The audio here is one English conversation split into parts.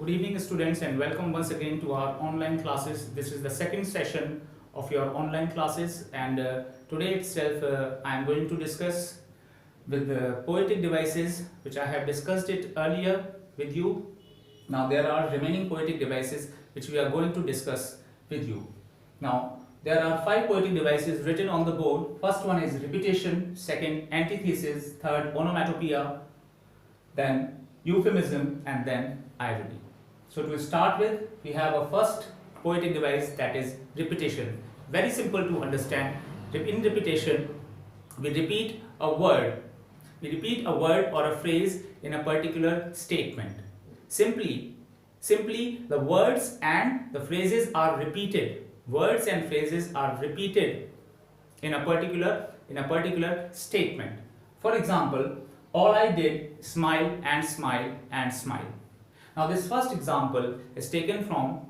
Good evening students and welcome once again to our online classes. This is the second session of your online classes and today itself I am going to discuss with the poetic devices which I have discussed it earlier with you. Now there are remaining poetic devices which we are going to discuss with you. Now there are 5 poetic devices written on the board. First one is repetition, second antithesis, third onomatopoeia, then euphemism and then irony. So to start with, we have a first poetic device, that is repetition. Very simple to understand. In repetition, we repeat a word. We repeat a word or a phrase in a particular statement. Simply the words and the phrases are repeated. Words and phrases are repeated in a particular statement. For example, all I did, smile and smile and smile. Now this first example is taken from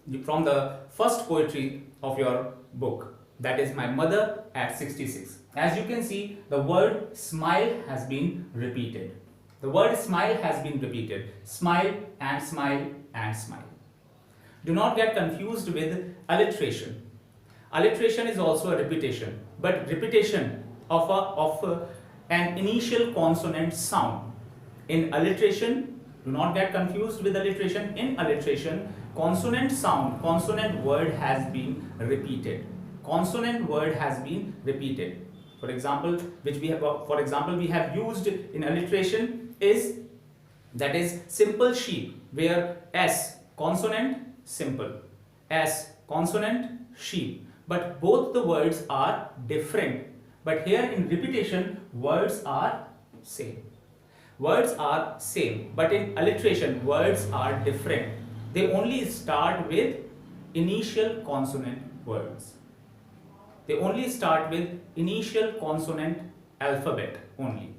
the first poetry of your book, that is My Mother at 66. As you can see, the word smile has been repeated. The word smile has been repeated. Smile and smile and smile. Do not get confused with alliteration. Alliteration is also a repetition, but repetition of an initial consonant sound. In alliteration, do not get confused with alliteration. In alliteration, consonant sound, consonant word has been repeated. Consonant word has been repeated. For example, we have used in alliteration is simple sheep, where S consonant simple, S consonant sheep. But both the words are different. But here in repetition, words are same. Words are same, but in alliteration, words are different. They only start with initial consonant words. They only start with initial consonant alphabet only.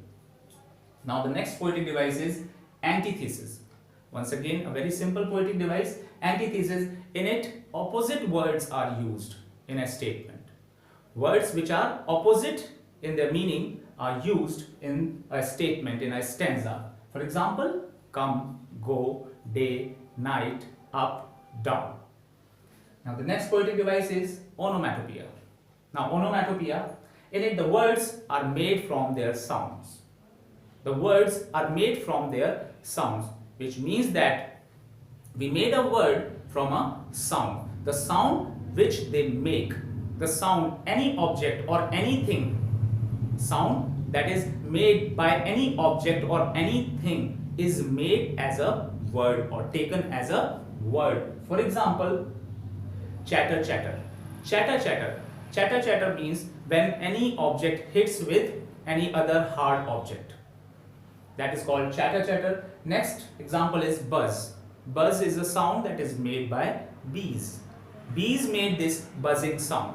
Now the next poetic device is antithesis. Once again, a very simple poetic device. Antithesis, in it, opposite words are used in a statement. Words which are opposite in their meaning are used in a statement, in a stanza. For example, come, go, day, night, up, down. Now the next poetic device is onomatopoeia. Now onomatopoeia, in it the words are made from their sounds. The words are made from their sounds, which means that we made a word from a sound. The sound which they make, the sound, any object or anything, sound that is made by any object or anything is made as a word or taken as a word. For example, chatter, chatter. Chatter, chatter. Chatter, chatter means when any object hits with any other hard object. That is called chatter, chatter. Next example is buzz. Buzz is a sound that is made by bees. Bees made this buzzing sound.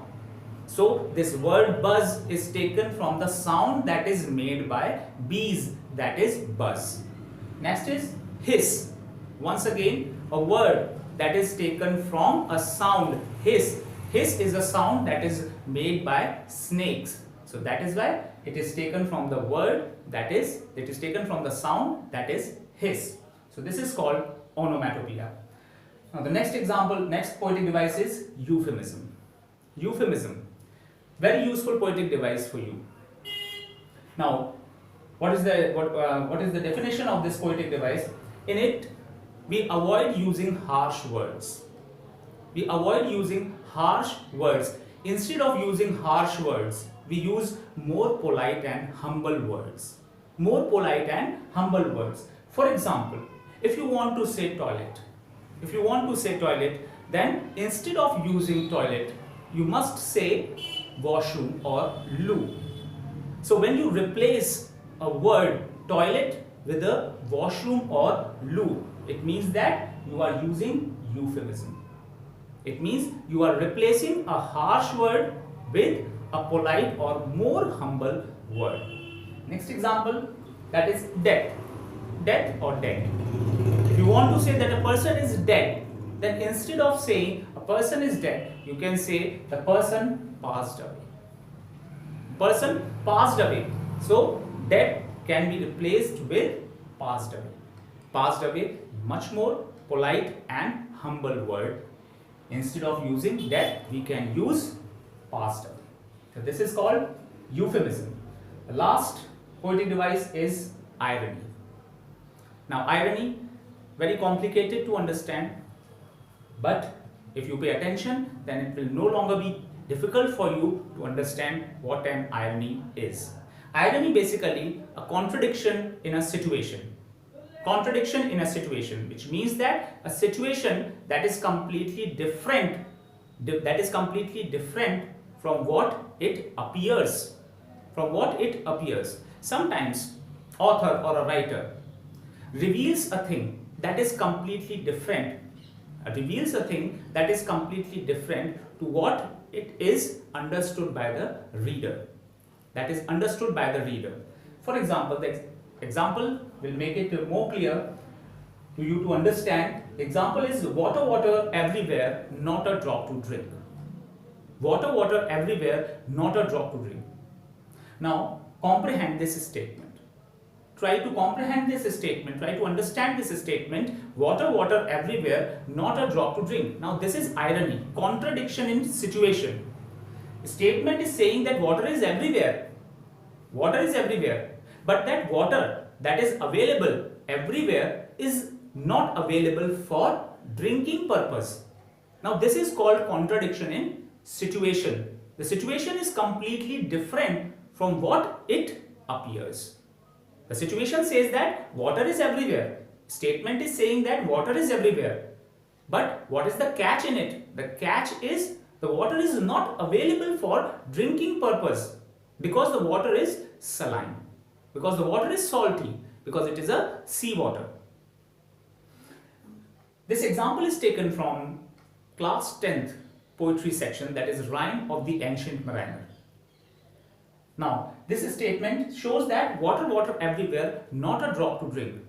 So this word buzz is taken from the sound that is made by bees, that is buzz. Next is hiss. Once again, a word that is taken from a sound, hiss. Hiss is a sound that is made by snakes. So that is why it is taken from the word it is taken from the sound that is hiss. So this is called onomatopoeia. Now the next example, next poetic device is euphemism. Euphemism. Very useful poetic device for you. Now, what is the definition of this poetic device? In it, we avoid using harsh words. We avoid using harsh words. Instead of using harsh words, we use more polite and humble words. More polite and humble words. For example, if you want to say toilet, then instead of using toilet, you must say washroom or loo. So when you replace a word toilet with a washroom or loo, it means that you are using euphemism. It means you are replacing a harsh word with a polite or more humble word. Next example, that is death. Death or dead. If you want to say that a person is dead, then instead of saying a person is dead, you can say the person passed away. Person passed away. So dead can be replaced with passed away. Passed away, much more polite and humble word. Instead of using that, we can use passed away. So this is called euphemism. The last poetic device is irony. Now irony, very complicated to understand, but if you pay attention, then it will no longer be difficult for you to understand what an irony is. Irony basically a contradiction in a situation. Contradiction in a situation, which means that a situation that is completely different, from what it appears. Sometimes author or a writer reveals a thing that is completely different, to what it is understood by the reader. For example, the example will make it more clear to you to understand. Example is water, water everywhere, not a drop to drink. Water, water everywhere, not a drop to drink. Now, comprehend this statement. Try to comprehend this statement, try to understand this statement. Water, water everywhere, not a drop to drink. Now, this is irony, contradiction in situation. Statement is saying that water is everywhere, but that water that is available everywhere is not available for drinking purpose. Now, this is called contradiction in situation. The situation is completely different from what it appears. The situation says that water is everywhere. Statement is saying that water is everywhere. But what is the catch in it? The catch is the water is not available for drinking purpose, because the water is saline, because the water is salty, because it is a sea water. This example is taken from class 10th poetry section, that is Rhyme of the Ancient Mariner. Now, this statement shows that water, water everywhere, not a drop to drink.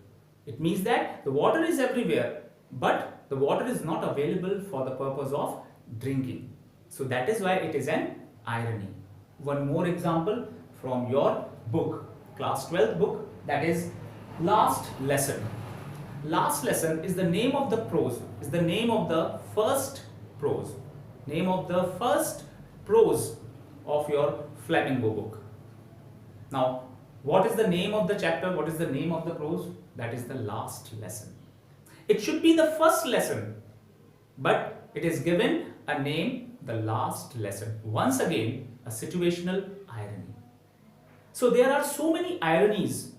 It means that the water is everywhere, but the water is not available for the purpose of drinking. So that is why it is an irony. One more example from your book, class 12 book, that is Last Lesson. Last Lesson is the name of the prose, is the name of the first prose, of your Flamingo book. Now, what is the name of the chapter? What is the name of the prose? That is the last lesson. It should be the first lesson, but it is given a name, the last lesson. Once again, a situational irony. So there are so many ironies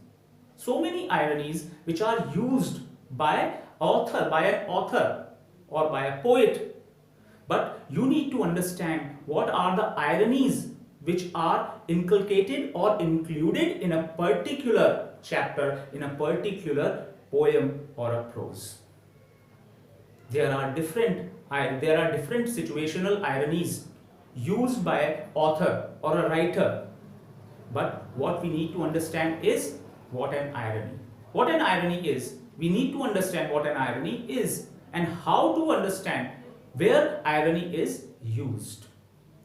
which are used by an author or by a poet. But you need to understand what are the ironies which are inculcated or included in a particular chapter, in a particular poem or a prose. There are different situational ironies used by an author or a writer. But what we need to understand is what an irony is. We need to understand what an irony is and how to understand where irony is used.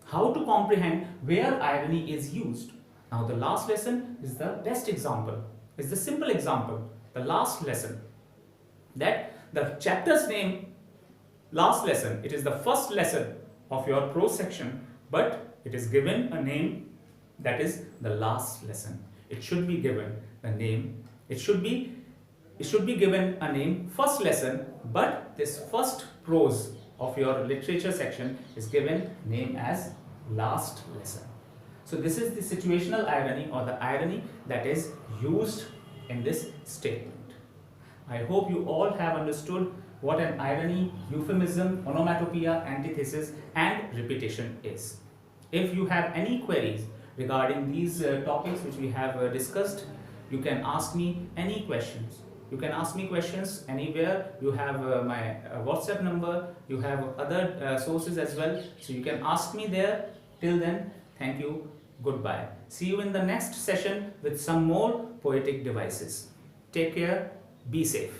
How to comprehend where irony is used. Now, the last lesson is the best example, is the simple example, the last lesson. That the chapter's name, last lesson, it is the first lesson of your prose section, but it is given a name that is the last lesson. It should be given a name, it should be given a name, first lesson, but this first prose of your literature section is given name as last lesson. So this is the situational irony or the irony that is used in this statement. I hope you all have understood what an irony, euphemism, onomatopoeia, antithesis and repetition is. If you have any queries regarding these topics which we have discussed, you can ask me any questions. You can ask me questions anywhere. You have my WhatsApp number, you have other sources as well. So you can ask me there. Till then, thank you. Goodbye. See you in the next session with some more poetic devices. Take care. Be safe.